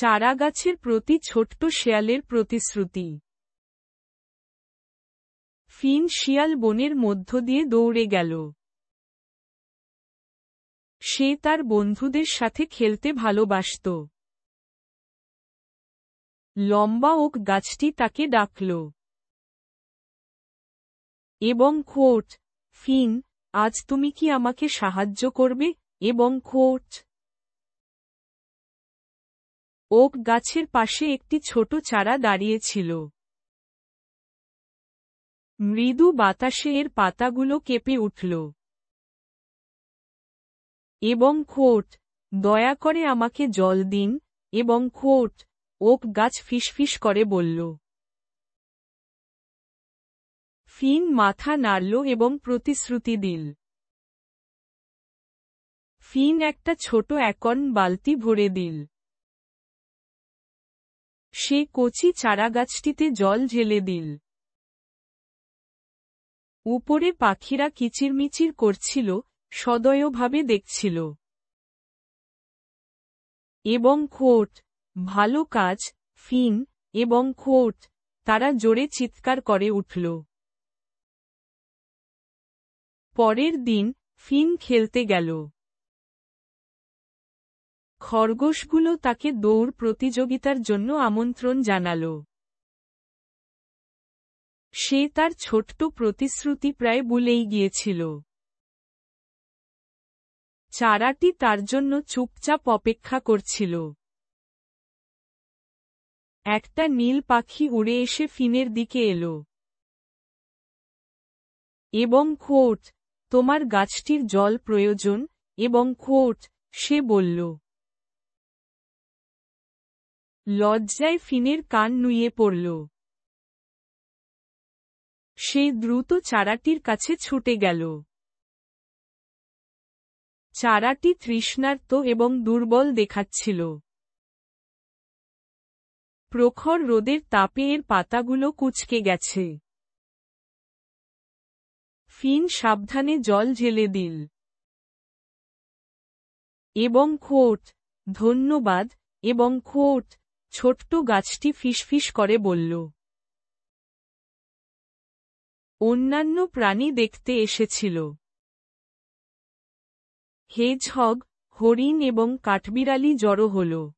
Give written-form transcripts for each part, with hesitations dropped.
চারাগাছের প্রতি ছোট্ট শেয়ালের প্রতিশ্রুতি। ফিন শিয়াল বনের মধ্য দিয়ে দৌড়ে গেল। সে তার বন্ধুদের সাথে খেলতে ভালোবাসত। লম্বা ওক গাছটি তাকে ডাকল এবং খোঁট, ফিন, আজ তুমি কি আমাকে সাহায্য করবে? এবং খোঁট। ওক গাছের পাশে একটি ছোট চারা দাঁড়িয়েছিল। মৃদু বাতাসে এর পাতাগুলো কেঁপে উঠল। এবং খোঁট, দয়া করে আমাকে জল দিন। এবং খোঁট, ওক গাছ ফিসফিস করে বলল। ফিন মাথা নাড়ল এবং প্রতিশ্রুতি দিল। ফিন একটা ছোট একর্ন বালতি ভরে দিল। সে কচি চারাগাছটিতে জল ঢেলে দিল। উপরে পাখিরা কিচিরমিচির করছিল, সদয়ভাবে দেখছিল। এবং খোঁট, ভালো কাজ, ফিন। এবং খোঁট, তারা জোরে চিৎকার করে উঠল। পরের দিন, ফিন খেলতে গেল। খরগোশগুলো তাকে দৌড় প্রতিযোগিতার জন্য আমন্ত্রণ জানাল। সে তার ছোট্ট প্রতিশ্রুতি প্রায় ভুলেই গিয়েছিল। চারাটি তার জন্য চুপচাপ অপেক্ষা করছিল। একটা নীল পাখি উড়ে এসে ফিনের দিকে এলো। এবং খোঁট, তোমার গাছটির জল প্রয়োজন। এবং খোঁট, সে বলল। লজ্জায় ফিনের কান নুয়ে পড়ল। সে দ্রুত চারাটির কাছে ছুটে গেল। চারাটি তৃষ্ণার্ত এবং দুর্বল দেখাচ্ছিল। প্রখর রোদের তাপে এর পাতাগুলো কুঁচকে গেছে। ফিন সাবধানে জল ঢেলে দিল। এবং খোঁট, ধন্যবাদ। এবং খোঁট, ছোট্ট গাছটি ফিসফিস করে বলল। অন্যান্য প্রাণী দেখতে এসেছিল। হেজহগ, হরিণ এবং কাঠবিড়ালি জড়ো হল।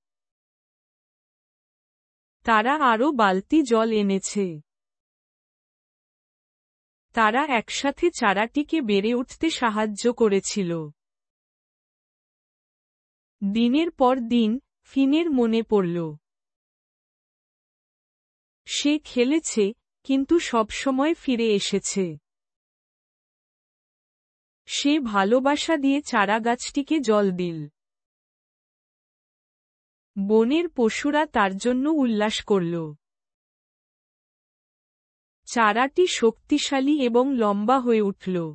তারা আরও বালতি জল এনেছে। তারা একসাথে চারাটিকে বেড়ে উঠতে সাহায্য করেছিল। দিনের পর দিন, ফিনের মনে পড়ল। সে খেলেছে, কিন্তু সবসময় ফিরে এসেছে। সে ভালোবাসা দিয়ে চারাগাছটিকে জল দিল। বনের পশুরা তার জন্য উল্লাস করল। চারাটি শক্তিশালী এবং লম্বা হয়ে উঠল।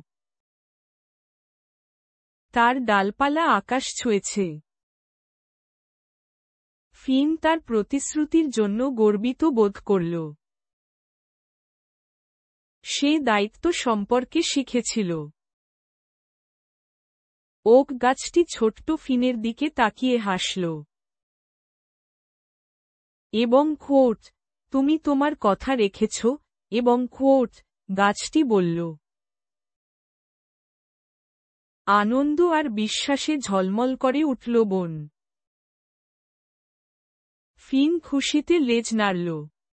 তার ডালপালা আকাশ ছুঁয়েছে। ফিন তার প্রতিশ্রুতির জন্য গর্বিত বোধ করল। সে দায়িত্ব সম্পর্কে শিখেছিল। ওক গাছটি ছোট্ট ফিনের দিকে তাকিয়ে হাসল। এবং খোঁট, তুমি তোমার কথা রেখেছ। এবং খোঁট, গাছটি বলল। আনন্দ আর বিশ্বাসে ঝলমল করে উঠল বন। ফিন খুশিতে লেজ নাড়ল।